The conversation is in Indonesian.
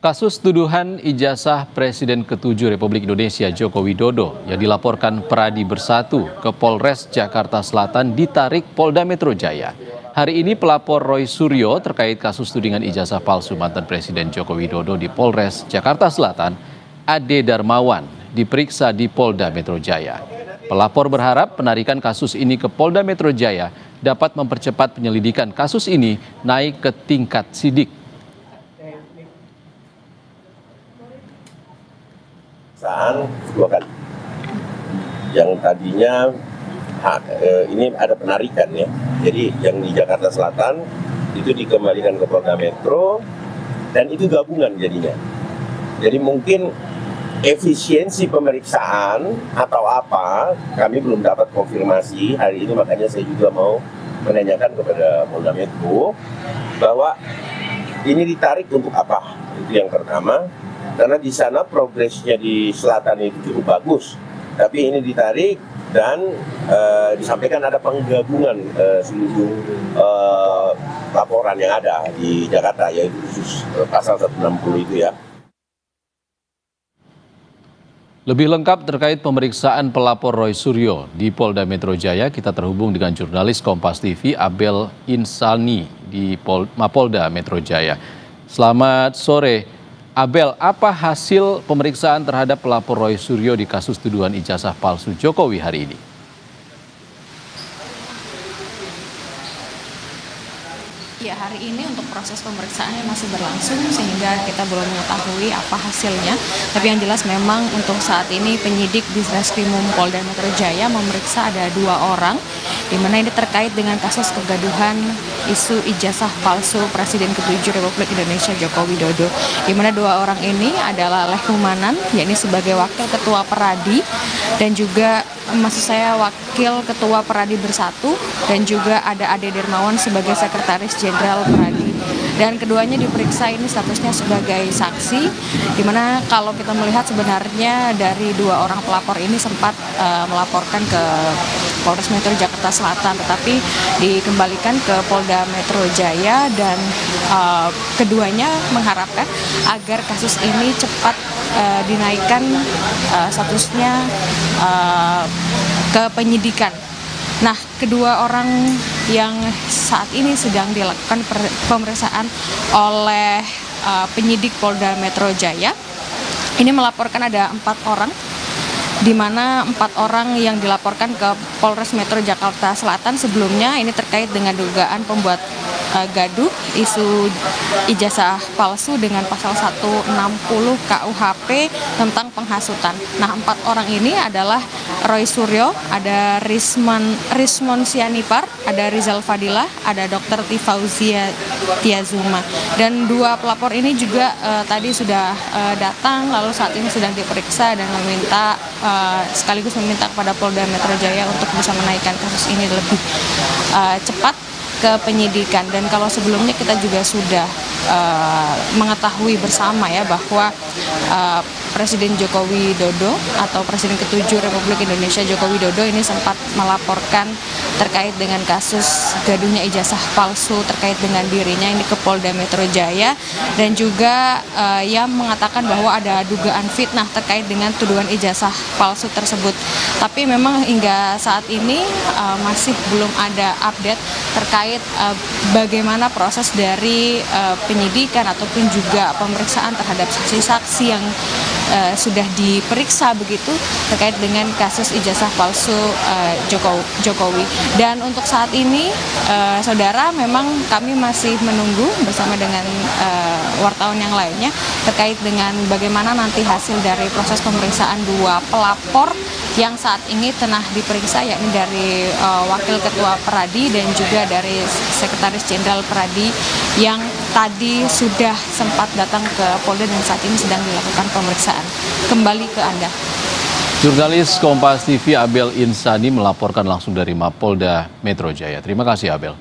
Kasus tuduhan ijazah Presiden ke-7 Republik Indonesia Joko Widodo yang dilaporkan Peradi Bersatu ke Polres Jakarta Selatan ditarik Polda Metro Jaya. Hari ini pelapor Roy Suryo terkait kasus tudingan ijazah palsu mantan Presiden Joko Widodo di Polres Jakarta Selatan, Ade Darmawan, diperiksa di Polda Metro Jaya. Pelapor berharap penarikan kasus ini ke Polda Metro Jaya dapat mempercepat penyelidikan kasus ini naik ke tingkat sidik. Dua kali. Yang tadinya ini ada penarikan ya. Jadi yang di Jakarta Selatan itu dikembalikan ke Polda Metro dan itu gabungan jadinya. Jadi mungkin efisiensi pemeriksaan atau apa kami belum dapat konfirmasi hari ini, makanya saya juga mau menanyakan kepada Polda Metro bahwa ini ditarik untuk apa. Itu yang pertama. Karena di sana progresnya di selatan itu cukup bagus, tapi ini ditarik dan disampaikan ada penggabungan seluruh laporan yang ada di Jakarta, yaitu khusus pasal 160 itu ya. Lebih lengkap terkait pemeriksaan pelapor Roy Suryo di Polda Metro Jaya, kita terhubung dengan jurnalis Kompas TV Abel Insani di Mapolda Metro Jaya. Selamat sore. Abel, apa hasil pemeriksaan terhadap pelapor Roy Suryo di kasus tuduhan ijazah palsu Jokowi hari ini? Ya, hari ini untuk proses pemeriksaannya masih berlangsung sehingga kita belum mengetahui apa hasilnya. Tapi yang jelas memang untuk saat ini penyidik di Reskrimum Polda Metro Jaya memeriksa ada 2 orang, di mana ini terkait dengan kasus kegaduhan isu ijazah palsu Presiden ke-7 Republik Indonesia Joko Widodo. Di mana 2 orang ini adalah Leh Rumanan, yakni sebagai Wakil Ketua Peradi, dan juga Wakil Ketua Peradi Bersatu, dan juga ada Ade Darmawan sebagai Sekretaris Jenderal Peradi. Dan keduanya diperiksa ini statusnya sebagai saksi, di mana kalau kita melihat sebenarnya dari 2 orang pelapor ini sempat melaporkan ke Polres Metro Jakarta Selatan, tetapi dikembalikan ke Polda Metro Jaya, dan keduanya mengharapkan agar kasus ini cepat dinaikkan statusnya ke penyidikan. Nah, kedua orang yang saat ini sedang dilakukan pemeriksaan oleh penyidik Polda Metro Jaya ini melaporkan ada 4 orang, di mana 4 orang yang dilaporkan ke Polres Metro Jakarta Selatan sebelumnya ini terkait dengan dugaan pembuat gaduh isu ijazah palsu dengan pasal 160 KUHP tentang penghasutan. Nah, 4 orang ini adalah Roy Suryo, ada Rismon Sianipar, ada Rizal Fadilah, ada Dr. Tifauzia Tiazuma. Dan 2 pelapor ini juga tadi sudah datang, lalu saat ini sedang diperiksa dan sekaligus meminta kepada Polda Metro Jaya untuk bisa menaikkan kasus ini lebih cepat ke penyidikan. Dan kalau sebelumnya kita juga sudah mengetahui bersama ya bahwa Presiden Joko Widodo atau Presiden ke-7 Republik Indonesia Joko Widodo ini sempat melaporkan terkait dengan kasus gaduhnya ijazah palsu terkait dengan dirinya ini ke Polda Metro Jaya, dan juga yang mengatakan bahwa ada dugaan fitnah terkait dengan tuduhan ijazah palsu tersebut. Tapi memang hingga saat ini masih belum ada update terkait bagaimana proses dari penyidikan ataupun juga pemeriksaan terhadap saksi-saksi yang sudah diperiksa begitu terkait dengan kasus ijazah palsu Jokowi. Dan untuk saat ini saudara, memang kami masih menunggu bersama dengan wartawan yang lainnya terkait dengan bagaimana nanti hasil dari proses pemeriksaan 2 pelapor yang saat ini tengah diperiksa, yakni dari Wakil Ketua Peradi dan juga dari Sekretaris Jenderal Peradi yang tadi sudah sempat datang ke Polda dan saat ini sedang dilakukan pemeriksaan. Kembali ke Anda. Jurnalis Kompas TV Abel Insani melaporkan langsung dari Mapolda Metro Jaya. Terima kasih, Abel.